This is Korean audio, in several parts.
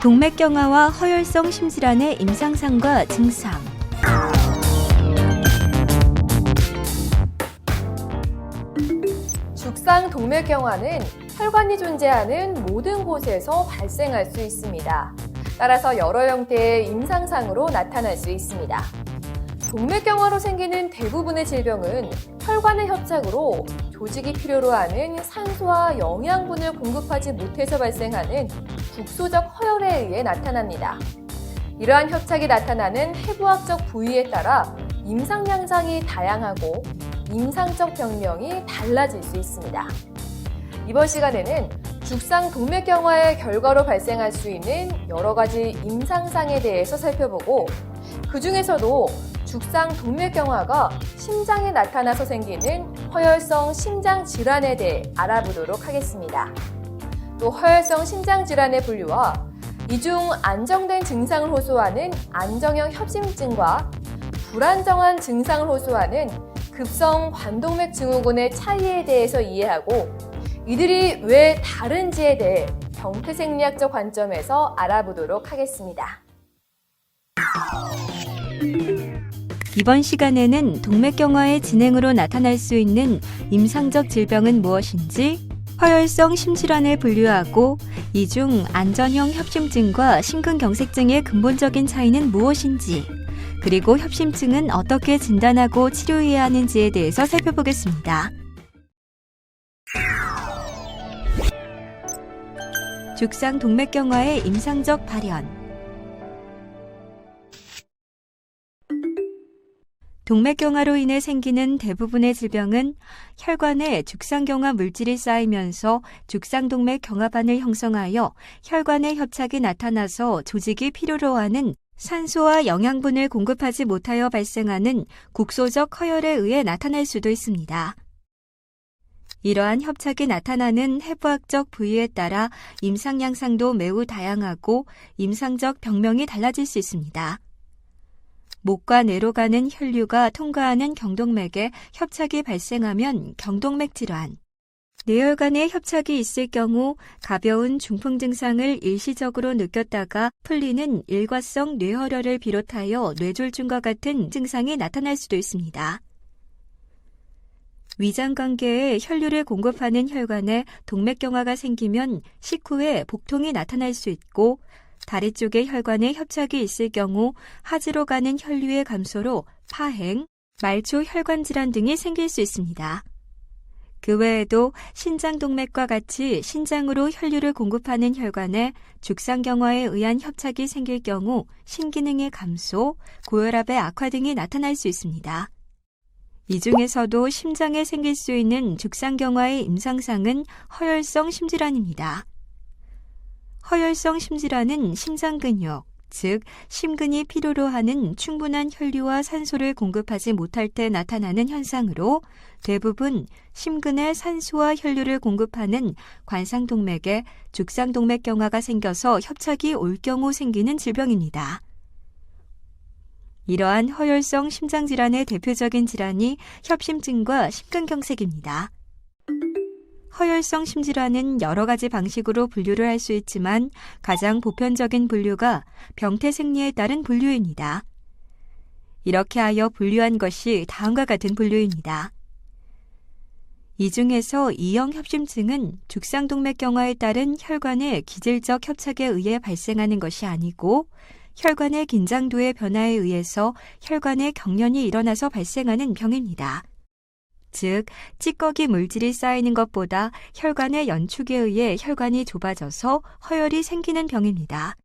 동맥경화와 허혈성 심질환의 임상상과 증상. 죽상 동맥경화는 혈관이 존재하는 모든 곳에서 발생할 수 있습니다. 따라서 여러 형태의 임상상으로 나타날 수 있습니다. 동맥경화로 생기는 대부분의 질병은 혈관의 협착으로 조직이 필요로 하는 산소와 영양분을 공급하지 못해서 발생하는 국소적 허혈에 의해 나타납니다. 이러한 협착이 나타나는 해부학적 부위에 따라 임상 양상이 다양하고 임상적 병명이 달라질 수 있습니다. 이번 시간에는 죽상 동맥경화의 결과로 발생할 수 있는 여러 가지 임상상에 대해서 살펴보고 그 중에서도 죽상 동맥경화가 심장에 나타나서 생기는 허혈성 심장질환에 대해 알아보도록 하겠습니다. 또 허혈성 심장질환의 분류와 이 중 안정된 증상을 호소하는 안정형 협심증과 불안정한 증상을 호소하는 급성 관동맥 증후군의 차이에 대해서 이해하고 이들이 왜 다른지에 대해 병태생리학적 관점에서 알아보도록 하겠습니다. 이번 시간에는 동맥경화의 진행으로 나타날 수 있는 임상적 질병은 무엇인지, 허혈성 심질환을 분류하고 이 중 안전형 협심증과 심근경색증의 근본적인 차이는 무엇인지, 그리고 협심증은 어떻게 진단하고 치료해야 하는지에 대해서 살펴보겠습니다. 죽상 동맥경화의 임상적 발현. 동맥경화로 인해 생기는 대부분의 질병은 혈관에 죽상경화 물질이 쌓이면서 죽상동맥 경화반을 형성하여 혈관의 협착이 나타나서 조직이 필요로 하는 산소와 영양분을 공급하지 못하여 발생하는 국소적 허혈에 의해 나타날 수도 있습니다. 이러한 협착이 나타나는 해부학적 부위에 따라 임상 양상도 매우 다양하고 임상적 병명이 달라질 수 있습니다. 목과 뇌로 가는 혈류가 통과하는 경동맥에 협착이 발생하면 경동맥 질환, 뇌혈관에 협착이 있을 경우 가벼운 중풍 증상을 일시적으로 느꼈다가 풀리는 일과성 뇌혈혈을 비롯하여 뇌졸중과 같은 증상이 나타날 수도 있습니다. 위장관계에 혈류를 공급하는 혈관에 동맥경화가 생기면 식후에 복통이 나타날 수 있고 다리 쪽의 혈관에 협착이 있을 경우 하지로 가는 혈류의 감소로 파행, 말초 혈관 질환 등이 생길 수 있습니다. 그 외에도 신장동맥과 같이 신장으로 혈류를 공급하는 혈관에 죽상경화에 의한 협착이 생길 경우 신기능의 감소, 고혈압의 악화 등이 나타날 수 있습니다. 이 중에서도 심장에 생길 수 있는 죽상경화의 임상상은 허혈성 심질환입니다. 허혈성 심질환은 심장근육, 즉 심근이 필요로 하는 충분한 혈류와 산소를 공급하지 못할 때 나타나는 현상으로 대부분 심근에 산소와 혈류를 공급하는 관상동맥에 죽상동맥경화가 생겨서 협착이 올 경우 생기는 질병입니다. 이러한 허혈성 심장질환의 대표적인 질환이 협심증과 심근경색입니다. 허혈성 심질환은 여러 가지 방식으로 분류를 할 수 있지만 가장 보편적인 분류가 병태생리에 따른 분류입니다. 이렇게 하여 분류한 것이 다음과 같은 분류입니다. 이 중에서 E형 협심증은 죽상동맥경화에 따른 혈관의 기질적 협착에 의해 발생하는 것이 아니고 혈관의 긴장도의 변화에 의해서 혈관에 경련이 일어나서 발생하는 병입니다. 즉, 찌꺼기 물질이 쌓이는 것보다 혈관의 연축에 의해 혈관이 좁아져서 허혈이 생기는 병입니다.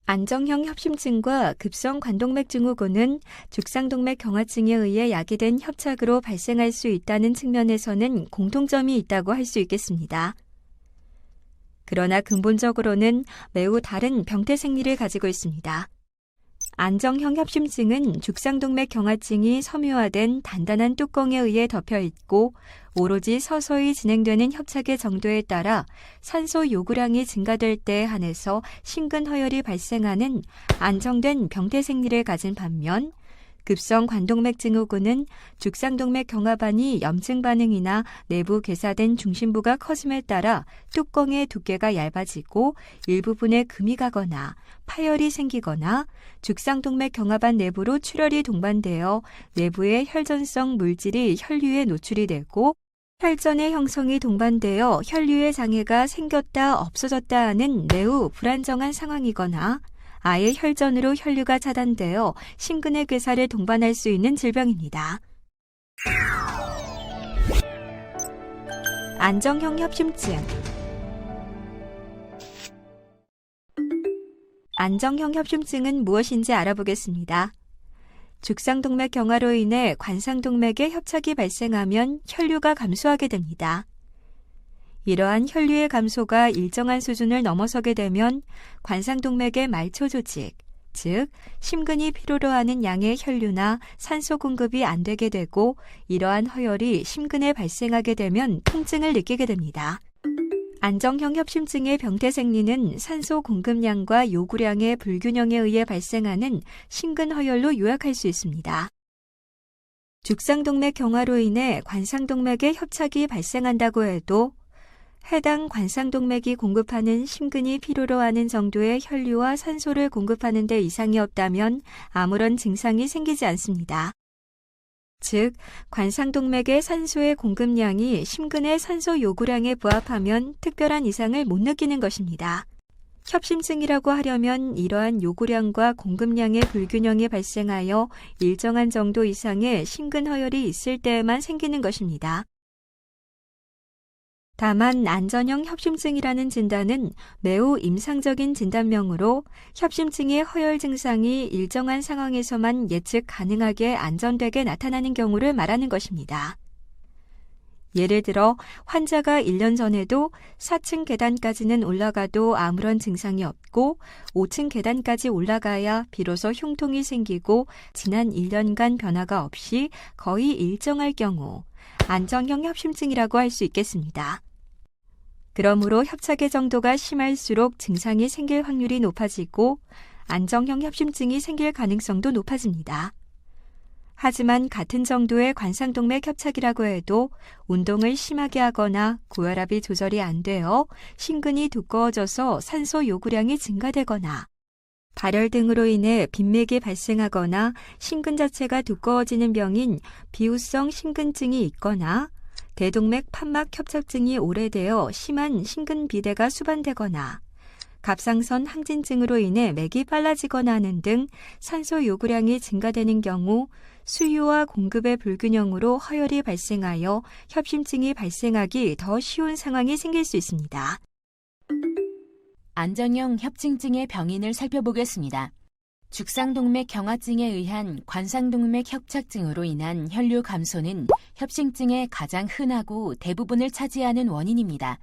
안정형 협심증과 급성 관동맥 증후군은 죽상동맥 경화증에 의해 야기된 협착으로 발생할 수 있다는 측면에서는 공통점이 있다고 할 수 있겠습니다. 그러나 근본적으로는 매우 다른 병태생리를 가지고 있습니다. 안정형 협심증은 죽상동맥 경화증이 섬유화된 단단한 뚜껑에 의해 덮여 있고 오로지 서서히 진행되는 협착의 정도에 따라 산소 요구량이 증가될 때에 한해서 심근허혈이 발생하는 안정된 병태생리를 가진 반면 급성 관동맥 증후군은 죽상동맥 경화반이 염증 반응이나 내부 괴사된 중심부가 커짐에 따라 뚜껑의 두께가 얇아지고 일부분에 금이 가거나 파열이 생기거나 죽상동맥 경화반 내부로 출혈이 동반되어 내부의 혈전성 물질이 혈류에 노출이 되고 혈전의 형성이 동반되어 혈류의 장애가 생겼다 없어졌다 하는 매우 불안정한 상황이거나 아예 혈전으로 혈류가 차단되어 심근의 괴사를 동반할 수 있는 질병입니다. 안정형 협심증. 안정형 협심증은 무엇인지 알아보겠습니다. 죽상동맥 경화로 인해 관상동맥에 협착이 발생하면 혈류가 감소하게 됩니다. 이러한 혈류의 감소가 일정한 수준을 넘어서게 되면 관상동맥의 말초 조직, 즉 심근이 필요로 하는 양의 혈류나 산소 공급이 안 되게 되고 이러한 허혈이 심근에 발생하게 되면 통증을 느끼게 됩니다. 안정형 협심증의 병태 생리는 산소 공급량과 요구량의 불균형에 의해 발생하는 심근 허혈로 요약할 수 있습니다. 죽상동맥 경화로 인해 관상동맥에 협착이 발생한다고 해도 해당 관상동맥이 공급하는 심근이 필요로 하는 정도의 혈류와 산소를 공급하는 데 이상이 없다면 아무런 증상이 생기지 않습니다. 즉, 관상동맥의 산소의 공급량이 심근의 산소 요구량에 부합하면 특별한 이상을 못 느끼는 것입니다. 협심증이라고 하려면 이러한 요구량과 공급량의 불균형이 발생하여 일정한 정도 이상의 심근 허혈이 있을 때에만 생기는 것입니다. 다만 안전형 협심증이라는 진단은 매우 임상적인 진단명으로 협심증의 허혈 증상이 일정한 상황에서만 예측 가능하게 안전되게 나타나는 경우를 말하는 것입니다. 예를 들어 환자가 1년 전에도 4층 계단까지는 올라가도 아무런 증상이 없고 5층 계단까지 올라가야 비로소 흉통이 생기고 지난 1년간 변화가 없이 거의 일정할 경우 안정형 협심증이라고 할 수 있겠습니다. 그러므로 협착의 정도가 심할수록 증상이 생길 확률이 높아지고 안정형 협심증이 생길 가능성도 높아집니다. 하지만 같은 정도의 관상동맥 협착이라고 해도 운동을 심하게 하거나 고혈압이 조절이 안 되어 심근이 두꺼워져서 산소 요구량이 증가되거나 발열 등으로 인해 빈맥이 발생하거나 심근 자체가 두꺼워지는 병인 비후성 심근증이 있거나 대동맥 판막 협착증이 오래되어 심한 심근 비대가 수반되거나 갑상선 항진증으로 인해 맥이 빨라지거나 하는 등 산소 요구량이 증가되는 경우 수유와 공급의 불균형으로 허혈이 발생하여 협심증이 발생하기 더 쉬운 상황이 생길 수 있습니다. 안정형 협심증의 병인을 살펴보겠습니다. 죽상동맥 경화증에 의한 관상동맥 협착증으로 인한 혈류 감소는 협심증의 가장 흔하고 대부분을 차지하는 원인입니다.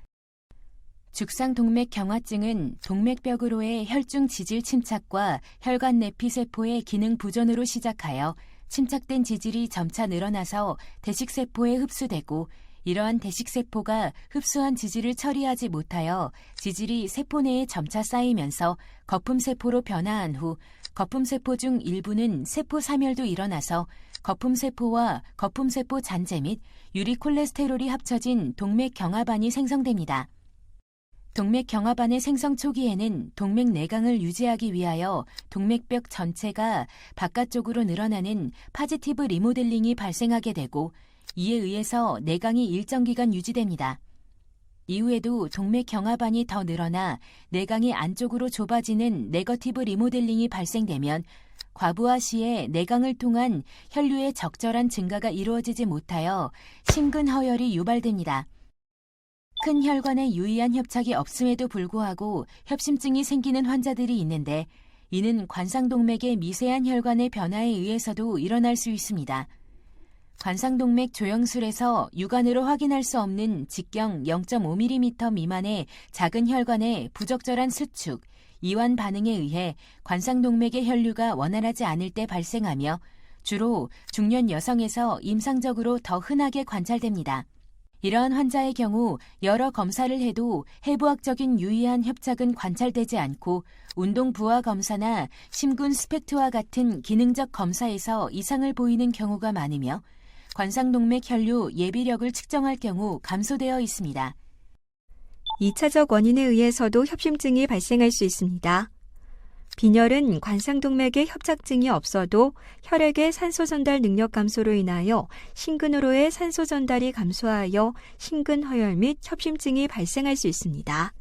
죽상동맥 경화증은 동맥벽으로의 혈중 지질 침착과 혈관 내피세포의 기능 부전으로 시작하여 침착된 지질이 점차 늘어나서 대식세포에 흡수되고 이러한 대식세포가 흡수한 지질을 처리하지 못하여 지질이 세포 내에 점차 쌓이면서 거품세포로 변화한 후 거품세포 중 일부는 세포 사멸도 일어나서 거품세포와 거품세포 잔재 및 유리콜레스테롤이 합쳐진 동맥 경화반이 생성됩니다. 동맥 경화반의 생성 초기에는 동맥 내강을 유지하기 위하여 동맥벽 전체가 바깥쪽으로 늘어나는 파지티브 리모델링이 발생하게 되고 이에 의해서 내강이 일정 기간 유지됩니다. 이후에도 동맥 경화반이 더 늘어나 내강이 안쪽으로 좁아지는 네거티브 리모델링이 발생되면 과부하 시에 내강을 통한 혈류의 적절한 증가가 이루어지지 못하여 심근 허혈이 유발됩니다. 큰 혈관에 유의한 협착이 없음에도 불구하고 협심증이 생기는 환자들이 있는데 이는 관상동맥의 미세한 혈관의 변화에 의해서도 일어날 수 있습니다. 관상동맥 조영술에서 육안으로 확인할 수 없는 직경 0.5mm 미만의 작은 혈관의 부적절한 수축, 이완 반응에 의해 관상동맥의 혈류가 원활하지 않을 때 발생하며 주로 중년 여성에서 임상적으로 더 흔하게 관찰됩니다. 이러한 환자의 경우 여러 검사를 해도 해부학적인 유의한 협착은 관찰되지 않고 운동 부하 검사나 심근 스펙트와 같은 기능적 검사에서 이상을 보이는 경우가 많으며 관상동맥 혈류 예비력을 측정할 경우 감소되어 있습니다. 2차적 원인에 의해서도 협심증이 발생할 수 있습니다. 빈혈은 관상동맥에 협착증이 없어도 혈액의 산소 전달 능력 감소로 인하여 심근으로의 산소 전달이 감소하여 심근허열 및 협심증이 발생할 수 있습니다.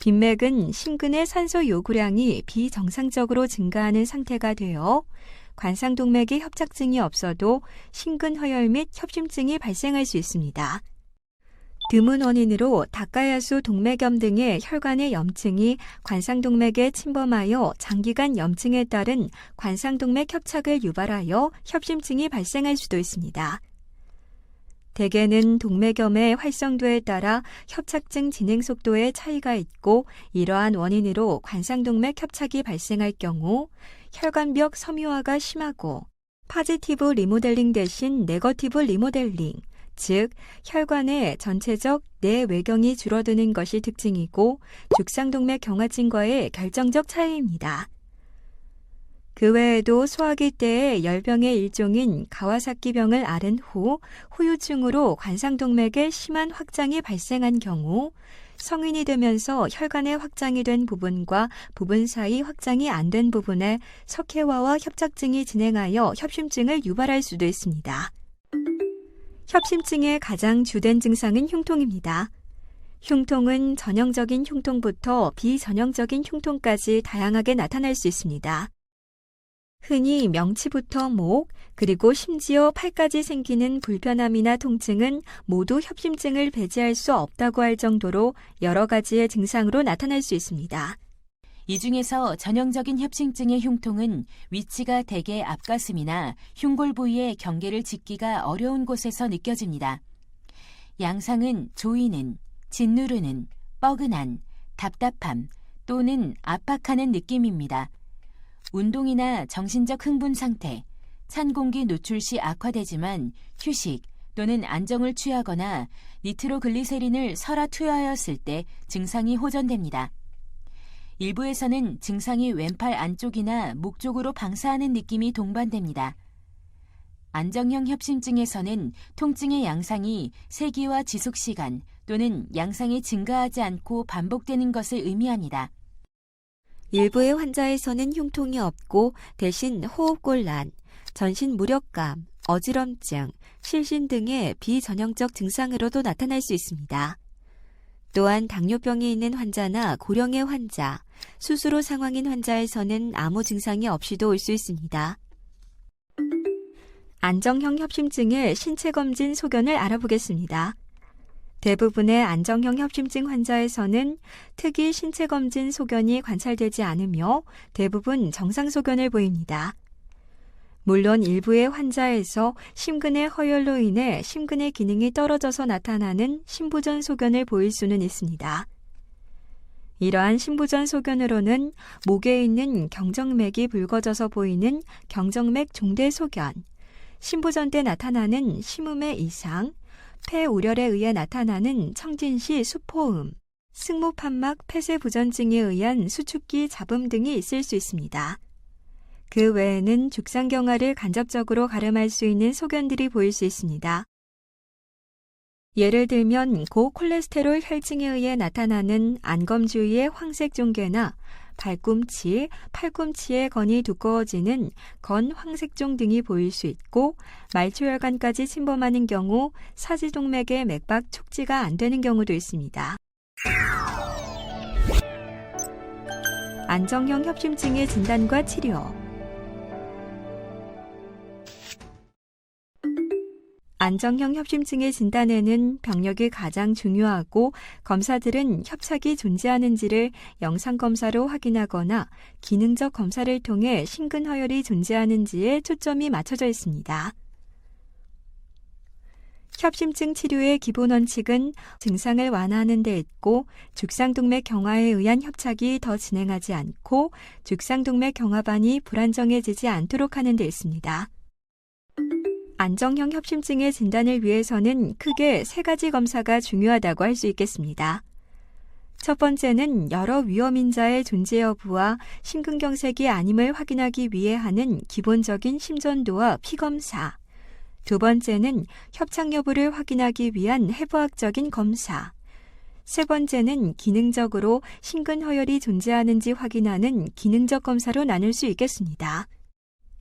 빈맥은 심근의 산소 요구량이 비정상적으로 증가하는 상태가 되어 관상동맥에 협착증이 없어도 심근허열 및 협심증이 발생할 수 있습니다. 드문 원인으로 다카야수 동맥염 등의 혈관의 염증이 관상동맥에 침범하여 장기간 염증에 따른 관상동맥 협착을 유발하여 협심증이 발생할 수도 있습니다. 대개는 동맥염의 활성도에 따라 협착증 진행 속도에 차이가 있고 이러한 원인으로 관상동맥 협착이 발생할 경우 혈관벽 섬유화가 심하고 파지티브 리모델링 대신 네거티브 리모델링, 즉 혈관의 전체적 내외경이 줄어드는 것이 특징이고 죽상동맥 경화증과의 결정적 차이입니다. 그 외에도 소화기 때의 열병의 일종인 가와사키병을 앓은 후 후유증으로 관상동맥에 심한 확장이 발생한 경우 성인이 되면서 혈관의 확장이 된 부분과 부분 사이 확장이 안 된 부분에 석회화와 협착증이 진행하여 협심증을 유발할 수도 있습니다. 협심증의 가장 주된 증상은 흉통입니다. 흉통은 전형적인 흉통부터 비전형적인 흉통까지 다양하게 나타날 수 있습니다. 흔히 명치부터 목, 그리고 심지어 팔까지 생기는 불편함이나 통증은 모두 협심증을 배제할 수 없다고 할 정도로 여러 가지의 증상으로 나타날 수 있습니다. 이 중에서 전형적인 협심증의 흉통은 위치가 대개 앞가슴이나 흉골 부위의 경계를 짓기가 어려운 곳에서 느껴집니다. 양상은 조이는, 짓누르는, 뻐근한, 답답함 또는 압박하는 느낌입니다. 운동이나 정신적 흥분 상태, 찬 공기 노출 시 악화되지만 휴식 또는 안정을 취하거나 니트로글리세린을 설아 투여하였을 때 증상이 호전됩니다. 일부에서는 증상이 왼팔 안쪽이나 목 쪽으로 방사하는 느낌이 동반됩니다. 안정형 협심증에서는 통증의 양상이 세기와 지속시간 또는 양상이 증가하지 않고 반복되는 것을 의미합니다. 일부의 환자에서는 흉통이 없고 대신 호흡곤란, 전신 무력감, 어지럼증, 실신 등의 비전형적 증상으로도 나타날 수 있습니다. 또한 당뇨병이 있는 환자나 고령의 환자, 수술후 상황인 환자에서는 아무 증상이 없이도 올 수 있습니다. 안정형 협심증의 신체검진 소견을 알아보겠습니다. 대부분의 안정형 협심증 환자에서는 특이 신체검진 소견이 관찰되지 않으며 대부분 정상 소견을 보입니다. 물론 일부의 환자에서 심근의 허혈로 인해 심근의 기능이 떨어져서 나타나는 심부전 소견을 보일 수는 있습니다. 이러한 심부전 소견으로는 목에 있는 경정맥이 붉어져서 보이는 경정맥 종대 소견, 심부전 때 나타나는 심음의 이상, 폐우렬에 의해 나타나는 청진시 수포음, 승모판막 폐쇄부전증에 의한 수축기 잡음 등이 있을 수 있습니다. 그 외에는 죽상경화를 간접적으로 가름할 수 있는 소견들이 보일 수 있습니다. 예를 들면 고콜레스테롤 혈증에 의해 나타나는 안검 주위의 황색 종괴나 발꿈치, 팔꿈치의 건이 두꺼워지는 건 황색종 등이 보일 수 있고 말초혈관까지 침범하는 경우 사지동맥의 맥박 촉지가 안 되는 경우도 있습니다. 안정형 협심증의 진단과 치료. 안정형 협심증의 진단에는 병력이 가장 중요하고 검사들은 협착이 존재하는지를 영상검사로 확인하거나 기능적 검사를 통해 심근허혈이 존재하는지에 초점이 맞춰져 있습니다. 협심증 치료의 기본 원칙은 증상을 완화하는 데 있고 죽상동맥 경화에 의한 협착이 더 진행하지 않고 죽상동맥 경화반이 불안정해지지 않도록 하는 데 있습니다. 안정형 협심증의 진단을 위해서는 크게 3가지 검사가 중요하다고 할 수 있겠습니다. 첫 번째는 여러 위험인자의 존재 여부와 심근경색이 아님을 확인하기 위해 하는 기본적인 심전도와 피검사. 두 번째는 협착 여부를 확인하기 위한 해부학적인 검사. 세 번째는 기능적으로 심근허혈이 존재하는지 확인하는 기능적 검사로 나눌 수 있겠습니다.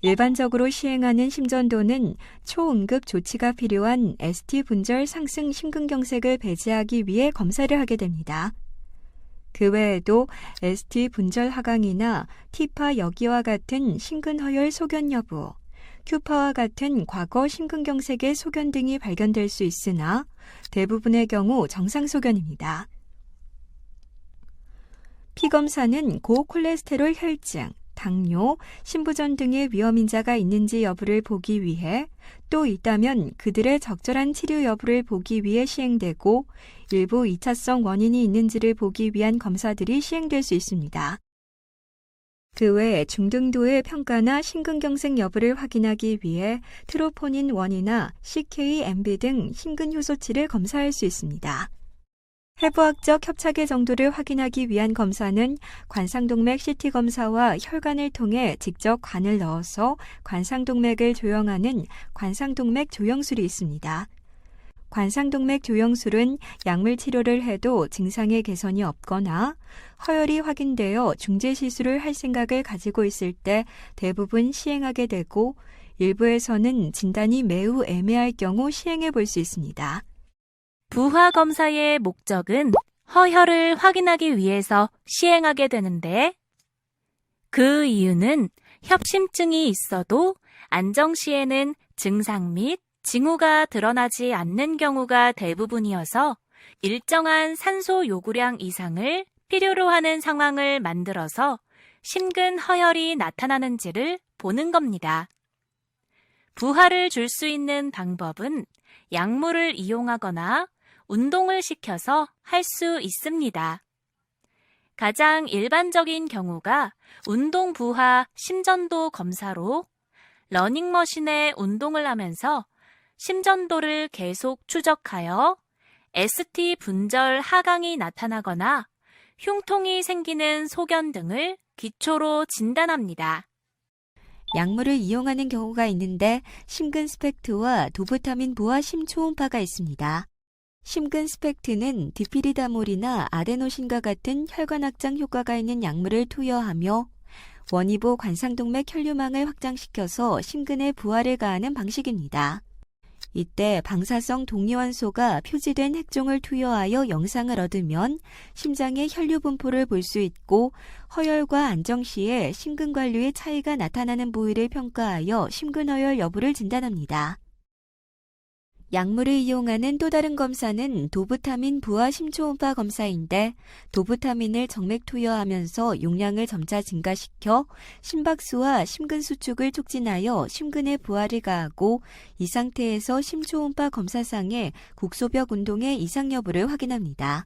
일반적으로 시행하는 심전도는 초응급 조치가 필요한 ST 분절 상승 심근경색을 배제하기 위해 검사를 하게 됩니다. 그 외에도 ST 분절 하강이나 T파 여기와 같은 심근허혈 소견 여부, Q파와 같은 과거 심근경색의 소견 등이 발견될 수 있으나 대부분의 경우 정상 소견입니다. 피검사는 고콜레스테롤 혈증, 당뇨, 심부전 등의 위험인자가 있는지 여부를 보기 위해 또 있다면 그들의 적절한 치료 여부를 보기 위해 시행되고 일부 2차성 원인이 있는지를 보기 위한 검사들이 시행될 수 있습니다. 그 외 중등도의 평가나 심근경색 여부를 확인하기 위해 트로포닌 1이나 CK-MB 등 심근효소치를 검사할 수 있습니다. 해부학적 협착의 정도를 확인하기 위한 검사는 관상동맥 CT 검사와 혈관을 통해 직접 관을 넣어서 관상동맥을 조영하는 관상동맥 조영술이 있습니다. 관상동맥 조영술은 약물 치료를 해도 증상의 개선이 없거나 허혈이 확인되어 중재 시술을 할 생각을 가지고 있을 때 대부분 시행하게 되고 일부에서는 진단이 매우 애매할 경우 시행해 볼 수 있습니다. 부하 검사의 목적은 허혈을 확인하기 위해서 시행하게 되는데 그 이유는 협심증이 있어도 안정 시에는 증상 및 징후가 드러나지 않는 경우가 대부분이어서 일정한 산소 요구량 이상을 필요로 하는 상황을 만들어서 심근 허혈이 나타나는지를 보는 겁니다. 부하를 줄 수 있는 방법은 약물을 이용하거나 운동을 시켜서 할 수 있습니다. 가장 일반적인 경우가 운동 부하 심전도 검사로 러닝머신에 운동을 하면서 심전도를 계속 추적하여 ST 분절 하강이 나타나거나 흉통이 생기는 소견 등을 기초로 진단합니다. 약물을 이용하는 경우가 있는데 심근 스펙트와 도부타민 부하 심초음파가 있습니다. 심근 스펙트는 디피리다몰이나 아데노신과 같은 혈관 확장 효과가 있는 약물을 투여하며 원이보 관상동맥 혈류망을 확장시켜서 심근에 부하를 가하는 방식입니다. 이때 방사성 동위원소가 표지된 핵종을 투여하여 영상을 얻으면 심장의 혈류 분포를 볼 수 있고 허혈과 안정 시에 심근 관류의 차이가 나타나는 부위를 평가하여 심근허혈 여부를 진단합니다. 약물을 이용하는 또 다른 검사는 도부타민 부하 심초음파 검사인데 도부타민을 정맥 투여하면서 용량을 점차 증가시켜 심박수와 심근 수축을 촉진하여 심근에 부하를 가하고 이 상태에서 심초음파 검사상의 국소벽 운동의 이상 여부를 확인합니다.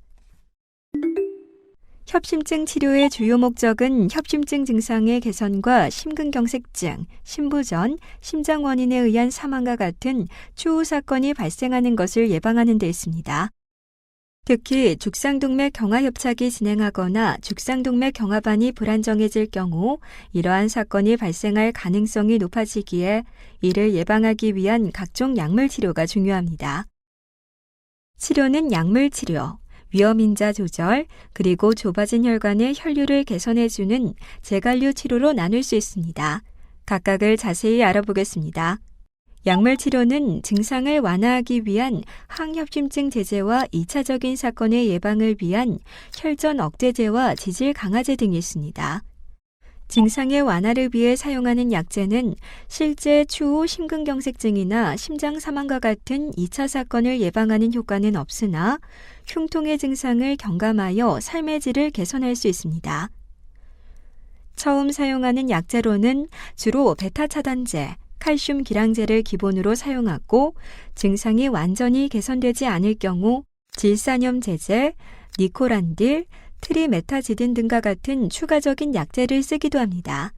협심증 치료의 주요 목적은 협심증 증상의 개선과 심근경색증, 심부전, 심장 원인에 의한 사망과 같은 추후 사건이 발생하는 것을 예방하는 데 있습니다. 특히 죽상동맥 경화협착이 진행하거나 죽상동맥 경화반이 불안정해질 경우 이러한 사건이 발생할 가능성이 높아지기에 이를 예방하기 위한 각종 약물 치료가 중요합니다. 치료는 약물 치료, 위험인자 조절, 그리고 좁아진 혈관의 혈류를 개선해주는 재관류 치료로 나눌 수 있습니다. 각각을 자세히 알아보겠습니다. 약물 치료는 증상을 완화하기 위한 항협심증 제제와 2차적인 사건의 예방을 위한 혈전 억제제와 지질 강화제 등이 있습니다. 증상의 완화를 위해 사용하는 약제는 실제 추후 심근경색증이나 심장 사망과 같은 2차 사건을 예방하는 효과는 없으나 흉통의 증상을 경감하여 삶의 질을 개선할 수 있습니다. 처음 사용하는 약제로는 주로 베타 차단제, 칼슘 기량제를 기본으로 사용하고 증상이 완전히 개선되지 않을 경우 질산염 제제, 니코란딜, 트리메타지딘 등과 같은 추가적인 약제를 쓰기도 합니다.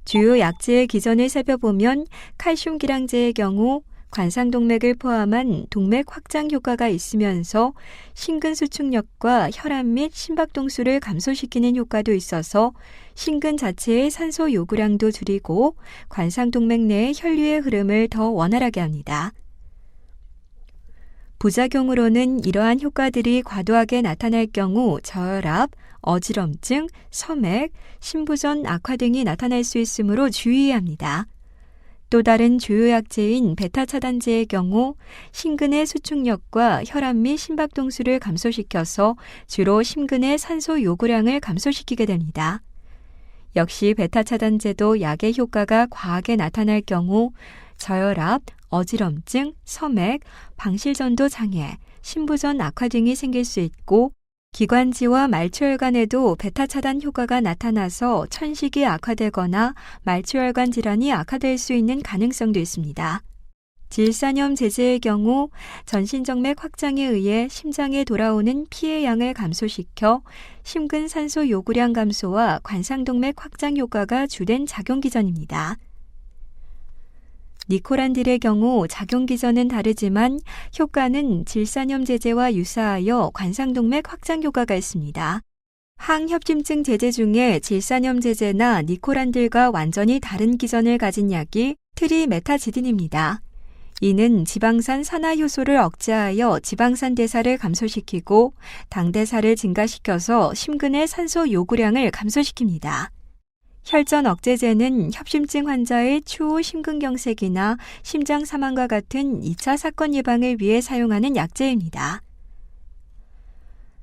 주요 약제의 기전을 살펴보면 칼슘 기량제의 경우 관상동맥을 포함한 동맥 확장 효과가 있으면서 심근수축력과 혈압 및 심박동수를 감소시키는 효과도 있어서 심근 자체의 산소 요구량도 줄이고 관상동맥 내의 혈류의 흐름을 더 원활하게 합니다. 부작용으로는 이러한 효과들이 과도하게 나타날 경우 저혈압, 어지럼증, 섬액, 심부전 악화 등이 나타날 수 있으므로 주의해야 합니다. 또 다른 조효약제인 베타차단제의 경우 심근의 수축력과 혈압 및 심박동수를 감소시켜서 주로 심근의 산소 요구량을 감소시키게 됩니다. 역시 베타차단제도 약의 효과가 과하게 나타날 경우 저혈압, 어지럼증, 섬액, 방실전도 장애, 심부전 악화 등이 생길 수 있고 기관지와 말초혈관에도 베타차단 효과가 나타나서 천식이 악화되거나 말초혈관 질환이 악화될 수 있는 가능성도 있습니다. 질산염 제제의 경우 전신정맥 확장에 의해 심장에 돌아오는 피의 양을 감소시켜 심근 산소 요구량 감소와 관상동맥 확장 효과가 주된 작용 기전입니다. 니코란딜의 경우 작용 기전은 다르지만 효과는 질산염 제제와 유사하여 관상동맥 확장 효과가 있습니다. 항협심증 제제 중에 질산염 제제나 니코란딜과 완전히 다른 기전을 가진 약이 트리메타지딘입니다. 이는 지방산 산화 효소를 억제하여 지방산 대사를 감소시키고 당대사를 증가시켜서 심근의 산소 요구량을 감소시킵니다. 혈전 억제제는 협심증 환자의 추후 심근경색이나 심장 사망과 같은 2차 사건 예방을 위해 사용하는 약제입니다.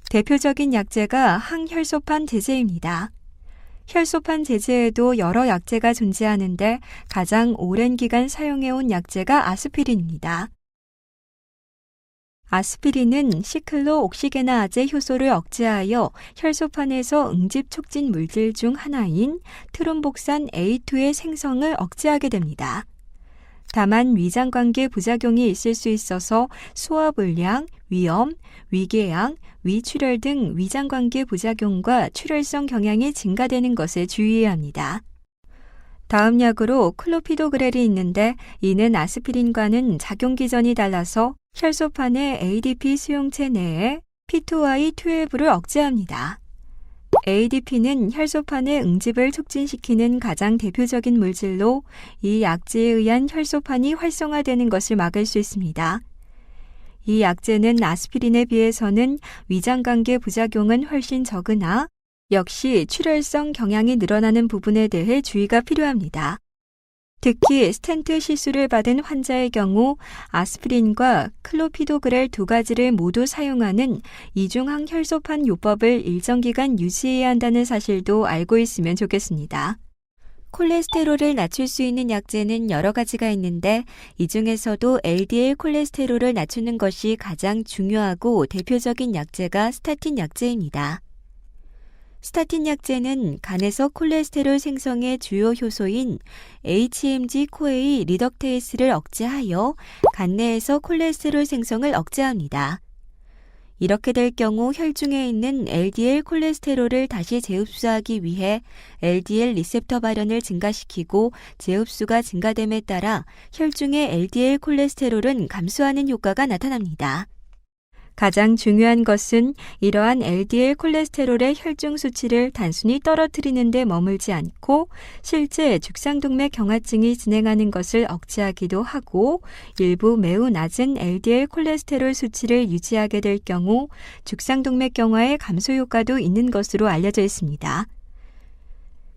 대표적인 약제가 항혈소판 제제입니다. 혈소판 제제에도 여러 약제가 존재하는데 가장 오랜 기간 사용해온 약제가 아스피린입니다. 아스피린은 시클로옥시게나아제 효소를 억제하여 혈소판에서 응집 촉진 물질 중 하나인 트롬복산 A2의 생성을 억제하게 됩니다. 다만 위장관계 부작용이 있을 수 있어서 소화불량, 위염, 위궤양, 위출혈 등 위장관계 부작용과 출혈성 경향이 증가되는 것에 주의해야 합니다. 다음 약으로 클로피도그렐이 있는데 이는 아스피린과는 작용 기전이 달라서 혈소판의 ADP 수용체 내에 P2Y12를 억제합니다. ADP는 혈소판의 응집을 촉진시키는 가장 대표적인 물질로 이 약제에 의한 혈소판이 활성화되는 것을 막을 수 있습니다. 이 약제는 아스피린에 비해서는 위장관계 부작용은 훨씬 적으나 역시 출혈성 경향이 늘어나는 부분에 대해 주의가 필요합니다. 특히 스텐트 시술을 받은 환자의 경우 아스피린과 클로피도그렐 두 가지를 모두 사용하는 이중항 혈소판 요법을 일정 기간 유지해야 한다는 사실도 알고 있으면 좋겠습니다. 콜레스테롤을 낮출 수 있는 약제는 여러 가지가 있는데 이 중에서도 LDL 콜레스테롤을 낮추는 것이 가장 중요하고 대표적인 약제가 스타틴 약제입니다. 스타틴 약제는 간에서 콜레스테롤 생성의 주요 효소인 HMG-CoA 리덕테이스를 억제하여 간 내에서 콜레스테롤 생성을 억제합니다. 이렇게 될 경우 혈중에 있는 LDL 콜레스테롤을 다시 재흡수하기 위해 LDL 리셉터 발현을 증가시키고 재흡수가 증가됨에 따라 혈중의 LDL 콜레스테롤은 감소하는 효과가 나타납니다. 가장 중요한 것은 이러한 LDL 콜레스테롤의 혈중 수치를 단순히 떨어뜨리는 데 머물지 않고 실제 죽상동맥 경화증이 진행하는 것을 억제하기도 하고 일부 매우 낮은 LDL 콜레스테롤 수치를 유지하게 될 경우 죽상동맥 경화의 감소 효과도 있는 것으로 알려져 있습니다.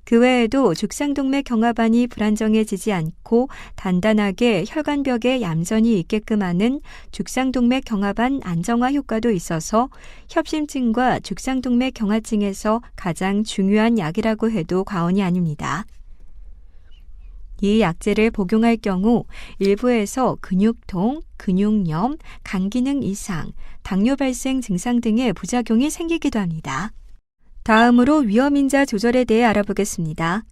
그 외에도 죽상동맥 경화반이 불안정해지지 않고 단단하게 혈관벽에 얌전히 있게끔 하는 죽상동맥 경화반 안정화 효과도 있어서 협심증과 죽상동맥 경화증에서 가장 중요한 약이라고 해도 과언이 아닙니다. 이 약제를 복용할 경우 일부에서 근육통, 근육염, 간기능 이상, 당뇨 발생 증상 등의 부작용이 생기기도 합니다. 다음으로 위험인자 조절에 대해 알아보겠습니다.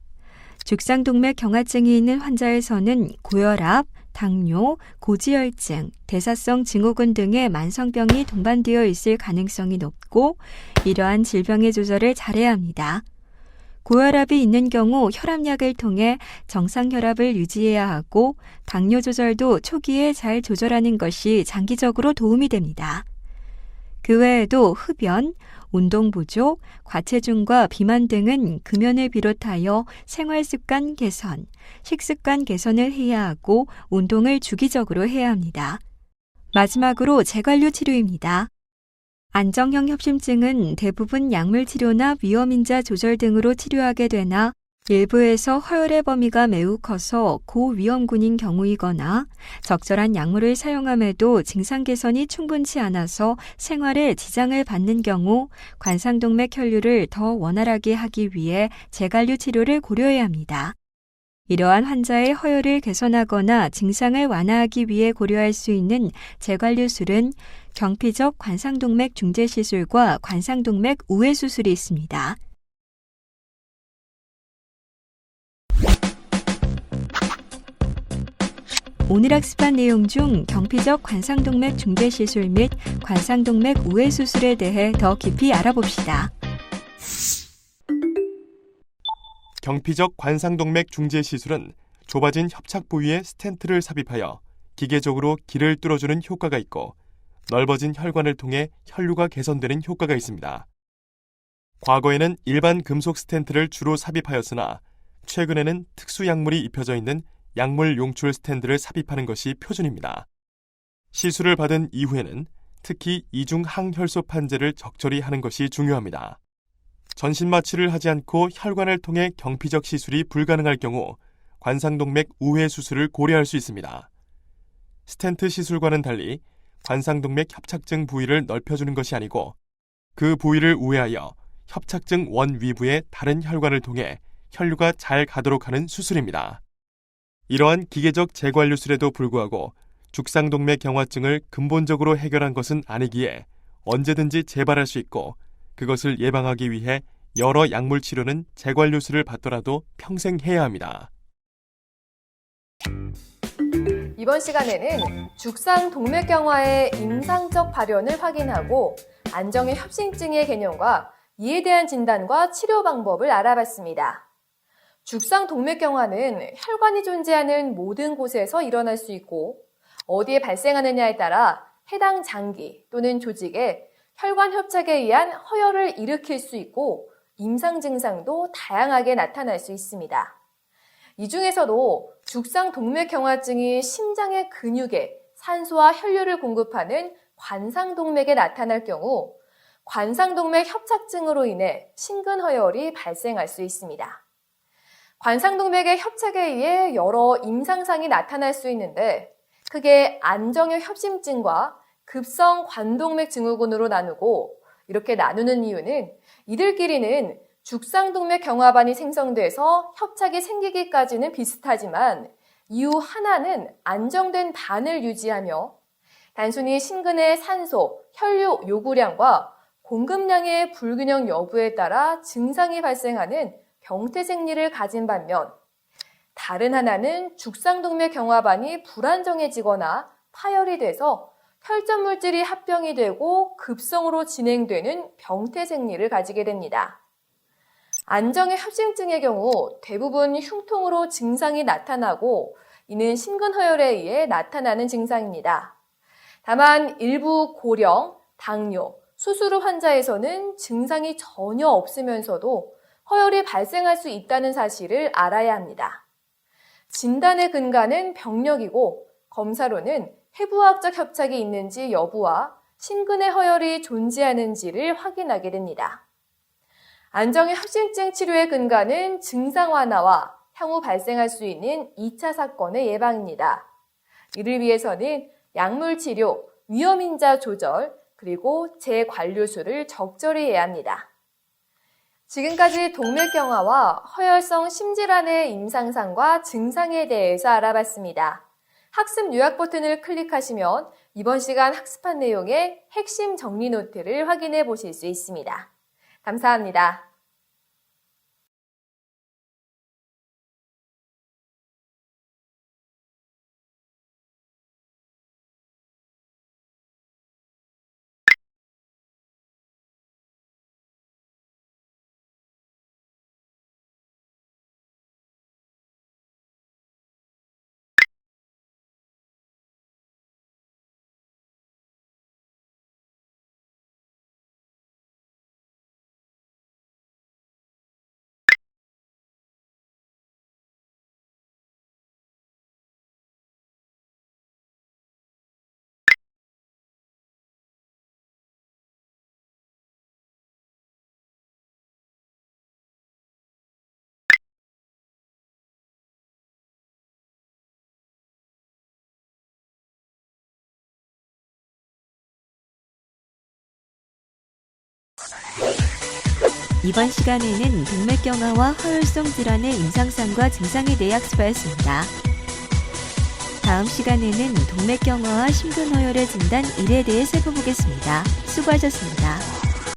죽상동맥 경화증이 있는 환자에서는 고혈압, 당뇨, 고지혈증, 대사성 증후군 등의 만성병이 동반되어 있을 가능성이 높고 이러한 질병의 조절을 잘해야 합니다. 고혈압이 있는 경우 혈압약을 통해 정상 혈압을 유지해야 하고 당뇨 조절도 초기에 잘 조절하는 것이 장기적으로 도움이 됩니다. 그 외에도 흡연, 운동 부족, 과체중과 비만 등은 금연을 비롯하여 생활습관 개선, 식습관 개선을 해야 하고 운동을 주기적으로 해야 합니다. 마지막으로 재관류 치료입니다. 안정형 협심증은 대부분 약물 치료나 위험인자 조절 등으로 치료하게 되나 일부에서 허혈의 범위가 매우 커서 고위험군인 경우이거나 적절한 약물을 사용함에도 증상 개선이 충분치 않아서 생활에 지장을 받는 경우 관상동맥 혈류를 더 원활하게 하기 위해 재관류 치료를 고려해야 합니다. 이러한 환자의 허혈을 개선하거나 증상을 완화하기 위해 고려할 수 있는 재관류술은 경피적 관상동맥 중재 시술과 관상동맥 우회 수술이 있습니다. 오늘 학습한 내용 중 경피적 관상동맥 중재 시술 및 관상동맥 우회 수술에 대해 더 깊이 알아봅시다. 경피적 관상동맥 중재 시술은 좁아진 협착 부위에 스텐트를 삽입하여 기계적으로 길을 뚫어주는 효과가 있고 넓어진 혈관을 통해 혈류가 개선되는 효과가 있습니다. 과거에는 일반 금속 스텐트를 주로 삽입하였으나 최근에는 특수 약물이 입혀져 있는 약물 용출 스텐트를 삽입하는 것이 표준입니다. 시술을 받은 이후에는 특히 이중 항혈소 판재를 적절히 하는 것이 중요합니다. 전신 마취를 하지 않고 혈관을 통해 경피적 시술이 불가능할 경우 관상동맥 우회 수술을 고려할 수 있습니다. 스텐트 시술과는 달리 관상동맥 협착증 부위를 넓혀주는 것이 아니고 그 부위를 우회하여 협착증 원 위부의 다른 혈관을 통해 혈류가 잘 가도록 하는 수술입니다. 이러한 기계적 재관류술에도 불구하고 죽상동맥 경화증을 근본적으로 해결한 것은 아니기에 언제든지 재발할 수 있고 그것을 예방하기 위해 여러 약물 치료는 재관류술을 받더라도 평생 해야 합니다. 이번 시간에는 죽상동맥경화의 임상적 발현을 확인하고 안정의 협심증의 개념과 이에 대한 진단과 치료 방법을 알아봤습니다. 죽상동맥경화는 혈관이 존재하는 모든 곳에서 일어날 수 있고 어디에 발생하느냐에 따라 해당 장기 또는 조직에 혈관 협착에 의한 허혈을 일으킬 수 있고 임상 증상도 다양하게 나타날 수 있습니다. 이 중에서도 죽상동맥경화증이 심장의 근육에 산소와 혈류를 공급하는 관상동맥에 나타날 경우 관상동맥 협착증으로 인해 심근허혈이 발생할 수 있습니다. 관상동맥의 협착에 의해 여러 임상상이 나타날 수 있는데 크게 안정형 협심증과 급성 관동맥 증후군으로 나누고 이렇게 나누는 이유는 이들끼리는 죽상동맥 경화반이 생성돼서 협착이 생기기까지는 비슷하지만 이후 하나는 안정된 반을 유지하며 단순히 심근의 산소, 혈류 요구량과 공급량의 불균형 여부에 따라 증상이 발생하는 병태 생리를 가진 반면 다른 하나는 죽상동맥 경화반이 불안정해지거나 파열이 돼서 혈전 물질이 합병이 되고 급성으로 진행되는 병태 생리를 가지게 됩니다. 안정의 협심증의 경우 대부분 흉통으로 증상이 나타나고 이는 심근허혈에 의해 나타나는 증상입니다. 다만 일부 고령, 당뇨, 수술 후 환자에서는 증상이 전혀 없으면서도 허혈이 발생할 수 있다는 사실을 알아야 합니다. 진단의 근간은 병력이고 검사로는 해부학적 협착이 있는지 여부와 심근의 허혈이 존재하는지를 확인하게 됩니다. 안정의 협심증 치료의 근간은 증상 완화와 향후 발생할 수 있는 2차 사건의 예방입니다. 이를 위해서는 약물 치료, 위험인자 조절, 그리고 재관류술을 적절히 해야 합니다. 지금까지 동맥경화와 허혈성 심질환의 임상상과 증상에 대해서 알아봤습니다. 학습 요약 버튼을 클릭하시면 이번 시간 학습한 내용의 핵심 정리 노트를 확인해 보실 수 있습니다. 감사합니다. 이번 시간에는 동맥경화와 허혈성 질환의 임상상과 증상에 대해 학습하였습니다. 다음 시간에는 동맥경화와 심근허혈의 진단 1에 대해 살펴보겠습니다. 수고하셨습니다.